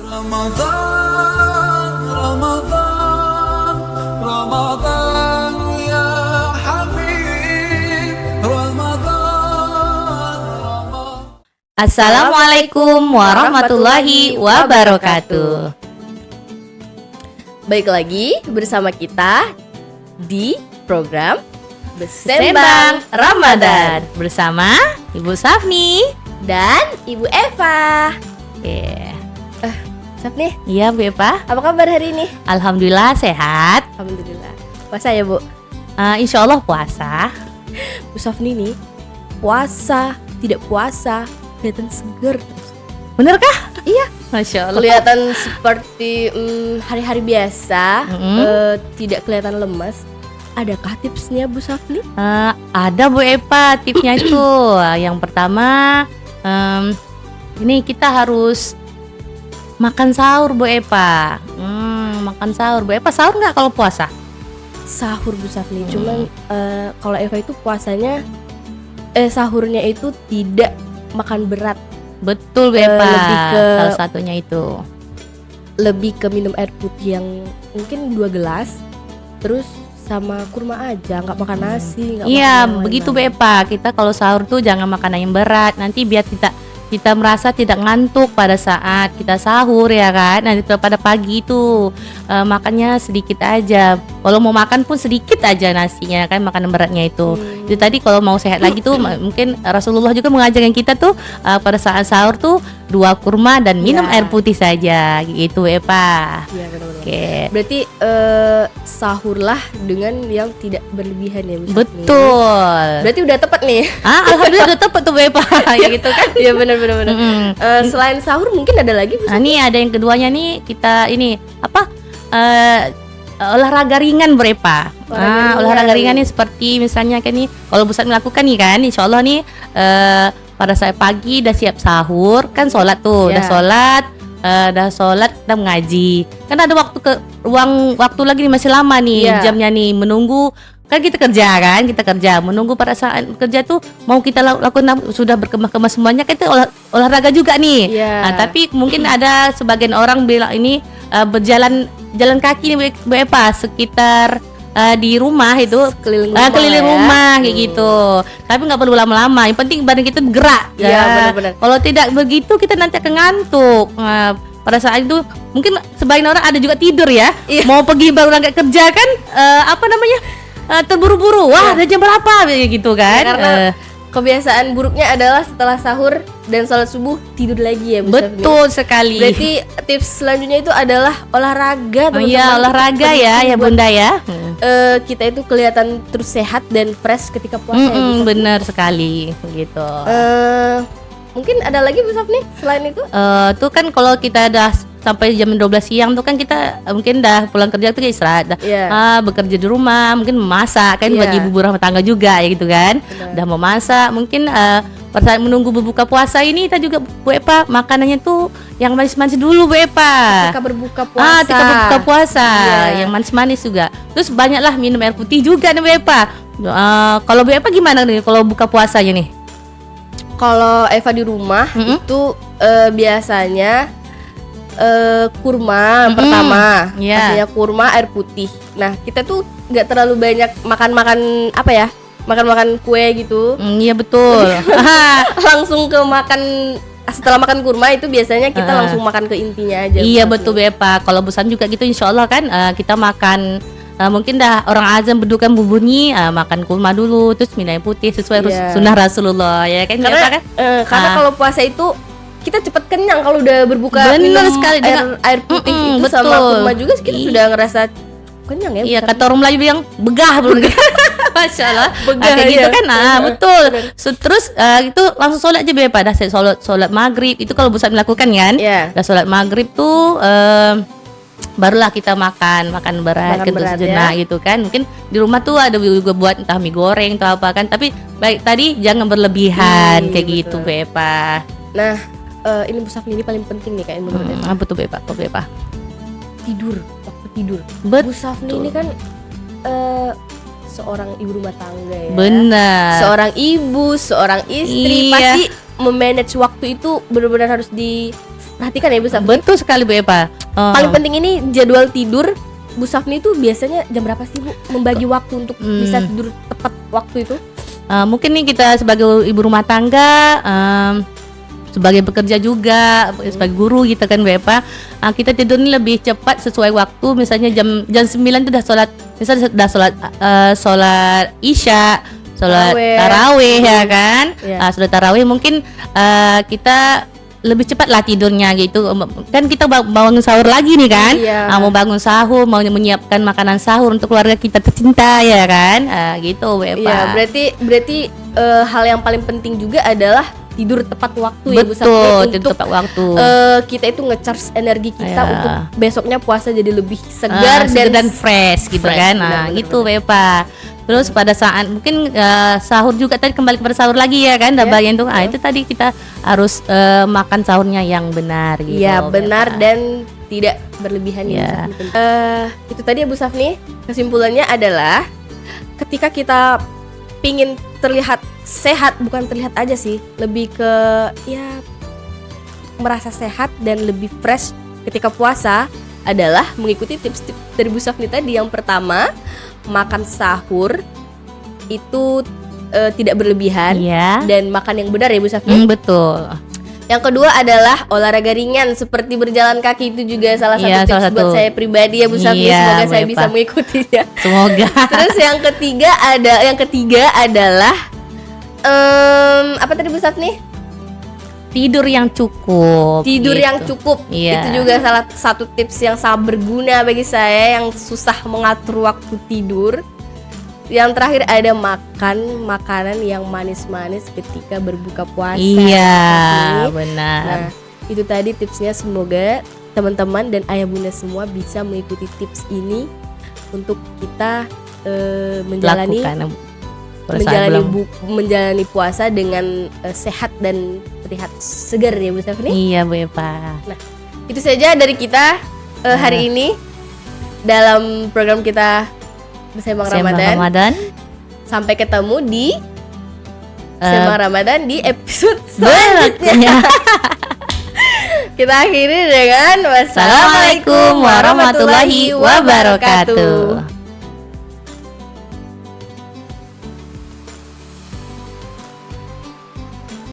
رمضان رمضان رمضان يا حبيب رمضان رمضان. Assalamualaikum warahmatullahi wabarakatuh. Baik lagi bersama kita di program Sembang Ramadan bersama Ibu Safni dan Ibu Eva. Oke. Safni, Iya Bu Eva, apa kabar hari ini? alhamdulillah sehat. Alhamdulillah. Puasa ya, Bu? Insya Allah puasa. Bu Safni nih, puasa, tidak puasa, kelihatan seger terus. Bener kah? Iya, Masya Allah. kelihatan seperti hari-hari biasa, Mm-mm. tidak kelihatan lemas. Adakah tipsnya, Bu Safni? Ada Bu Eva tipsnya itu. Yang pertama, ini kita harus makan sahur Bu Eva. Makan sahur Bu Eva. Sahur nggak kalau puasa? Sahur, Bu Safni. Cuman kalau Eva itu puasanya, sahurnya itu tidak makan berat, Betul Bu Eva. lebih ke- Salah satunya itu. lebih ke minum air putih yang mungkin 2 gelas, terus sama kurma aja, nggak makan nasi, nggak Iya, makan yang begitu Bu lain-lain. Eva. Kita kalau sahur tuh jangan makan yang berat. Nanti biar kita merasa tidak ngantuk pada saat kita sahur ya kan. Nanti pada pagi itu makannya sedikit aja. Kalau mau makan pun sedikit aja nasinya kan, makanan beratnya itu. Itu tadi kalau mau sehat lagi tuh mungkin Rasulullah juga mengajarkan kita tuh pada saat sahur tuh 2 kurma dan minum Iya. air putih saja gitu Eva. Iya, benar-benar. Oke. Berarti sahurlah dengan yang tidak berlebihan ya, Bu Safni. Betul. Berarti udah tepat nih. Alhamdulillah udah tepat tuh Bu Eva. Ya gitu kan. Iya, benar-benar. Mm-mm. Selain sahur mungkin ada lagi, Bu Nah, Safni? ini ada yang keduanya nih, kita ini apa? Olahraga ringan berepa. Olahraga ringan nih seperti misalnya kayak nih, kalau Busat melakukan nih kan, insya Allah nih pada saat pagi udah siap sahur kan, sholat tuh, Iya. udah sholat, udah mengaji. Kan ada ruang waktu lagi nih, masih lama nih Iya. jamnya nih, menunggu. Kan kita kerja menunggu pada saat kerja tuh mau kita lakukan sudah berkemah-kemah semuanya, kan itu olahraga juga nih. Iya. Nah, tapi mungkin ada sebagian orang bilang ini jalan kaki nih Bu Eva, sekitar di rumah itu Keliling rumah, keliling ya. rumah kayak gitu. Tapi nggak perlu lama-lama, yang penting badan kita bergerak. Iya, Ya. benar-benar. Kalau tidak begitu kita nanti akan ngantuk. Pada saat itu mungkin sebagian orang ada juga tidur ya. Iya. Mau pergi baru berangkat kerja kan, terburu-buru. Wah, udah jam berapa gitu kan. Ya, karena kebiasaan buruknya adalah setelah sahur dan sholat subuh tidur lagi ya, Bu Safni. betul sekali. Berarti tips selanjutnya itu adalah olahraga, teman-teman. Iya, olahraga Penting ya buat, Bunda ya. kita itu kelihatan terus sehat dan fresh ketika puasa ya, Bu Safni. Benar sekali gitu. Mungkin ada lagi, Bu Safni selain itu? Tuh kan kalau kita udah sampai jam 12 siang tuh kan kita mungkin udah pulang kerja tuh istirahat, Iya. bekerja di rumah, mungkin memasak kan, Iya. bagi ibu rumah tangga juga ya gitu kan. Benar. Udah mau masak, mungkin pada saat menunggu berbuka puasa ini kita juga Bu Eva makanannya tuh yang manis-manis dulu Bu Eva. Ketika berbuka puasa. Ketika berbuka puasa Iya. yang manis-manis juga. Terus banyaklah minum air putih juga nih Bu Eva. Kalau Bu Eva gimana nih kalau buka puasanya nih? Kalau Eva di rumah Mm-mm. itu biasanya kurma pertama, Iya. pastinya kurma, air putih. Nah, kita tuh nggak terlalu banyak makan apa ya, makan kue gitu. Iya betul. Langsung ke makan, setelah makan kurma itu biasanya kita langsung makan ke intinya aja. Iya Bu betul Safni. Bepa. Kalau Busan juga gitu, insya Allah kan kita makan mungkin dah orang azan berdukan berbunyi, makan kurma dulu, terus minum air putih sesuai Iya. sunnah Rasulullah ya kan? Karena Bepa, kan? karena kalau puasa itu kita cepet kenyang kalau udah berbuka. Bener minum sekali, air putih itu betul. sama kurma juga kita Iya. sudah ngerasa kenyang ya. Iya, Bu kata orang Melayu bilang begah belum. Masya Allah. Begah, Kayak gitu iya. kan, Bener, betul. bener. Terus itu langsung sholat aja Bepa. Dah sholat maghrib itu kalau Busan melakukan kan? Iya. Dah sholat maghrib tuh barulah kita makan berat Makan gitu berat, sejenak ya. gitu kan. Mungkin di rumah tuh ada juga buat entah mie goreng atau apa kan, tapi baik tadi jangan berlebihan kayak betul. gitu Bepa. Nah, ini Bu Safni, ini paling penting nih kayaknya menurut Eva. Apa tuh Bepa? Apa Bepa? Tidur, waktu tidur. Betul. Bu Safni ini kan seorang ibu rumah tangga ya. Benar. Seorang ibu, seorang istri Iya. pasti memanage waktu itu benar-benar harus perhatikan ya Bu Safni. Betul sekali Bu Eva. Paling penting ini jadwal tidur Bu Safni itu biasanya jam berapa sih Bu membagi waktu untuk bisa tidur tepat waktu itu? Mungkin nih kita sebagai ibu rumah tangga, sebagai pekerja juga, sebagai guru gitu kan Bu Eva, kita tidur ini lebih cepat sesuai waktu. Misalnya jam 9 itu udah sholat, misalnya udah sholat isya, sholat tarawih ya kan. Sholat tarawih mungkin kita lebih cepat lah tidurnya gitu kan, kita bangun sahur lagi nih kan. Mau bangun sahur, mau menyiapkan makanan sahur untuk keluarga kita tercinta ya kan, gitu Bu Eva. Iya, berarti hal yang paling penting juga adalah tidur tepat waktu. Betul, ya Bu Safni, tidur tepat waktu. Kita itu nge-charge energi kita untuk besoknya puasa jadi lebih segar dan fresh gitu kan. Benar, gitu Bu Eva. Terus pada saat mungkin sahur juga tadi, kembali kepada sahur lagi ya kan, bagian itu itu tadi kita harus makan sahurnya yang benar gitu. Iya, benar dan tidak berlebihan ya. Itu tadi ya Bu Safni, kesimpulannya adalah ketika kita pingin terlihat sehat, bukan terlihat aja sih, lebih ke ya merasa sehat dan lebih fresh ketika puasa adalah mengikuti tips-tips dari Bu Safni tadi. Yang pertama, makan sahur itu tidak berlebihan dan makan yang benar ya Bu Safni. Betul. Yang kedua adalah olahraga ringan seperti berjalan kaki, itu juga salah satu tips buat saya pribadi ya Bu Safni. Semoga saya bisa mengikutinya. Semoga. Terus yang ketiga adalah apa tadi Bu Safni? Tidur yang cukup. Tidur yang cukup. Itu juga salah satu tips yang sangat berguna bagi saya yang susah mengatur waktu tidur. Yang terakhir ada makan makanan yang manis-manis ketika berbuka puasa. Iya, benar. Nah, itu tadi tipsnya. Semoga teman-teman dan ayah bunda semua bisa mengikuti tips ini untuk kita menjalani puasa dengan sehat dan terlihat segar ya Bu Safni. Iya Bu Eva. Nah, itu saja dari kita hari ini dalam program kita Sembang Ramadan. Sampai ketemu di Sembang Ramadan di episode selanjutnya. Kita akhiri dengan wassalamualaikum warahmatullahi wabarakatuh.